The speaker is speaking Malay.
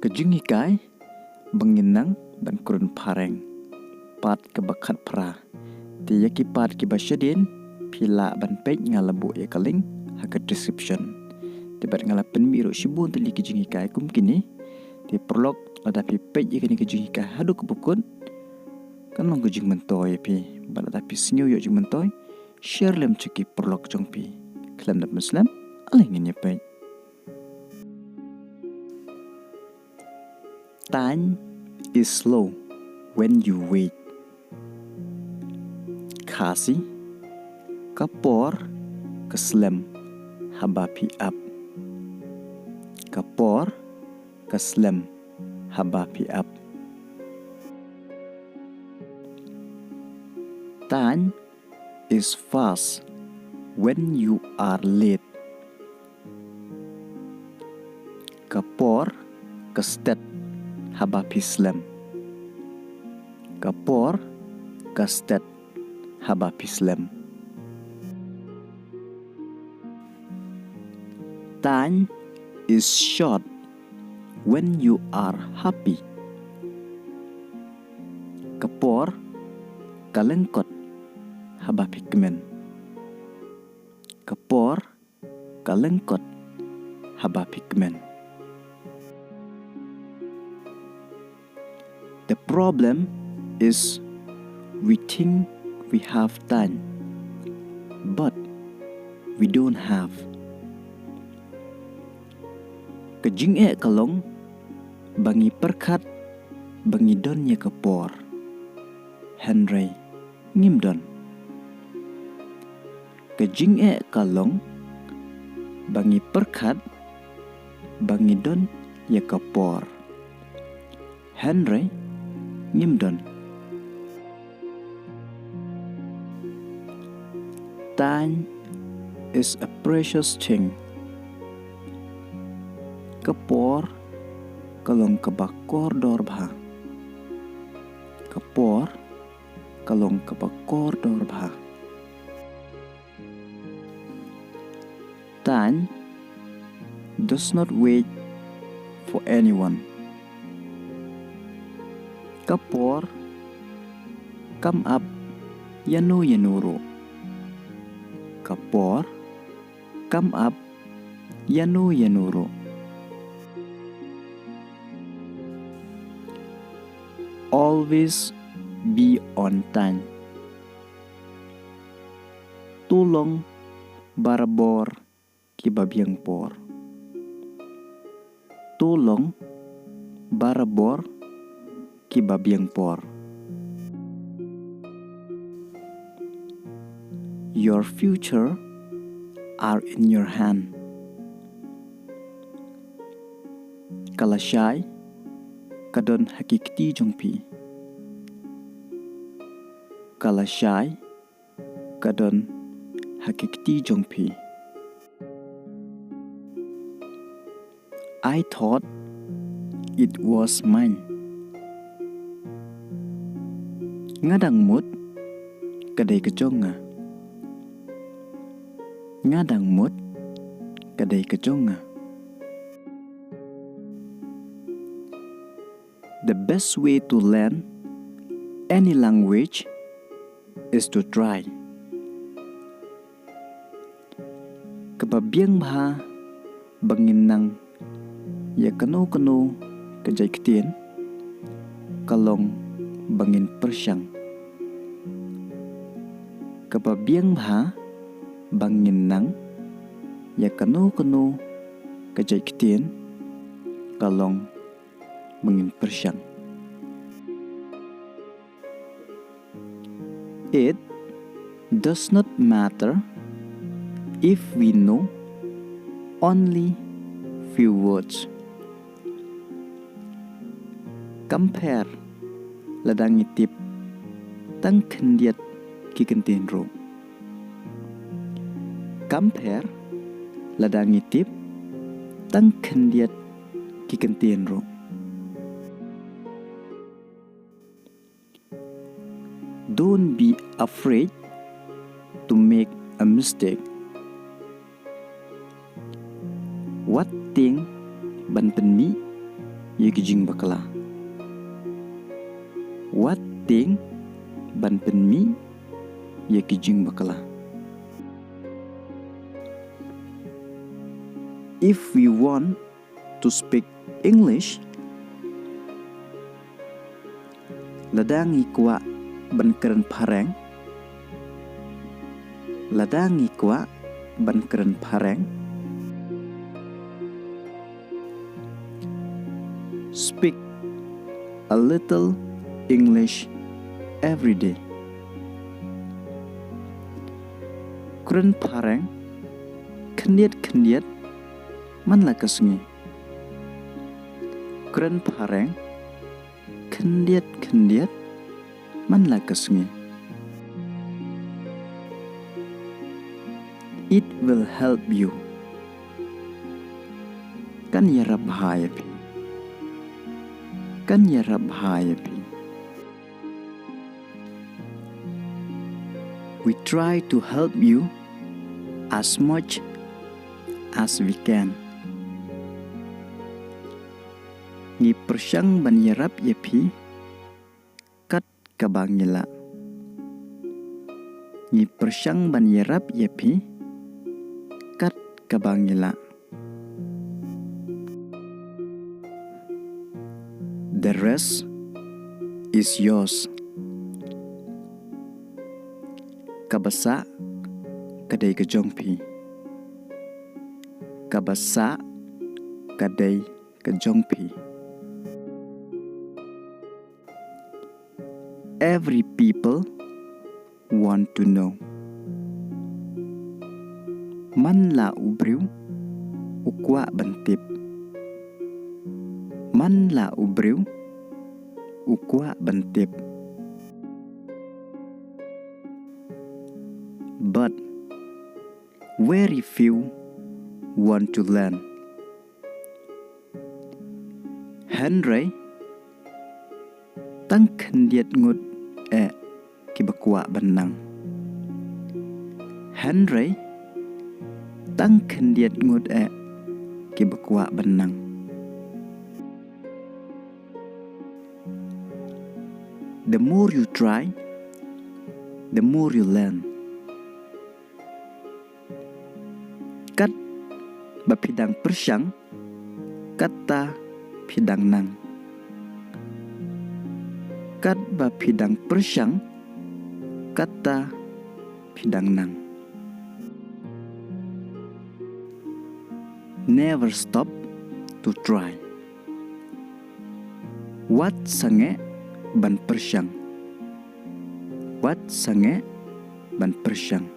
Ke jingeh kai banginang ban kurun pareng pat ke bakat pra ti yaki pat ki basyadin pila ban pej ngalabu ya kaling haka description tibat ngalapen miru shibun tali ke jingeh kai kum kini ti prolog tapi pej ikani ke jingeh kai hadu ke bukun kan long ke jing mentoy pi ban tapi sinyu yo jing mentoy share lem ceki prolog jong pi Khlem dat muslim aleh ngin ya pej. Time is slow when you wait. Khasi, kapor, Khlem, habapi up. Kapor, Khlem, habapi up. Time is fast when you are late. Kapor, Khlem, habapi Khlem. Kapor, Khlem, habapi Khlem. Time is short when you are happy. Kapor, kalengkot, habapi kemen. Kapor, kalengkot, habapi kemen. The problem is we think we have time, but we don't have. Ke jingeh kalong bangi perkat bangi don ya kapor. Henry ngimdon. Ke jingeh kalong bangi perkat bangi don ya kapor. Henry ngimdon. Time is a precious thing. Kapor kalong kabakor dorbha. Kapor kalong kabakor dorbha. Time does not wait for anyone. Kapor come up Iano-Iano. Kapor come up Iano-Iano. Always be on time. Tulong barabor ki babiang por. Tulong barabor ki babiang por. Your future are in your hand. Kalashay kadon hakikti jongpi. Kalashay kadon hakikti jongpi. I thought it was mine. Ngadang mut kadai kejonga. Ngadang mut kadai kejonga. The best way to learn any language is to try. Kababiang baha banginang ya kano kejai ktien kalong bangin persyang. Kababiang baha banginang ya kano kejai ktien kalong bangin persyang. It does not matter if we know only few words. Compare Lada ngitip tang kendiat ki kentien ro. Compare Lada ngitip tang kendiat ki kentien ro. Don't be afraid to make a mistake. What thing ban pen mi ye jing bakala. What thing ban pen mi ye jing bakala. If we want to speak English, Lada ngikwa ban keren pareng. Lada ngikwa ban keren pareng. Speak a little English every day. Keren pareng kendiat man la kasungi. Keren pareng kendiat man la kasungi. It will help you. Kan ya rab haya pi. Kan ya rab haya pi. We try to help you as much as we can. Ngi persyang ban ya rab ya pi. Kat kabangila. Ngi persyang ban ya rab ya pi. Kat kabangila. The rest is yours. Kabasa kadai kejongpi. Kabasa kadai kejongpi. Every people want to know. Man la Briew ukwa bantip. Man la Briew ukwa bantip. But very few want to learn. Henry tang kendiat ngut kibakwa benang. Henry tang kendiat ngut kibakwa benang. The more you try, the more you learn. Kat bapidang persyang, kata pidang nang. Kat bapidang persyang, kata pidang nang. Never stop to try. Wat sange ban persyang. Wat sange ban persyang.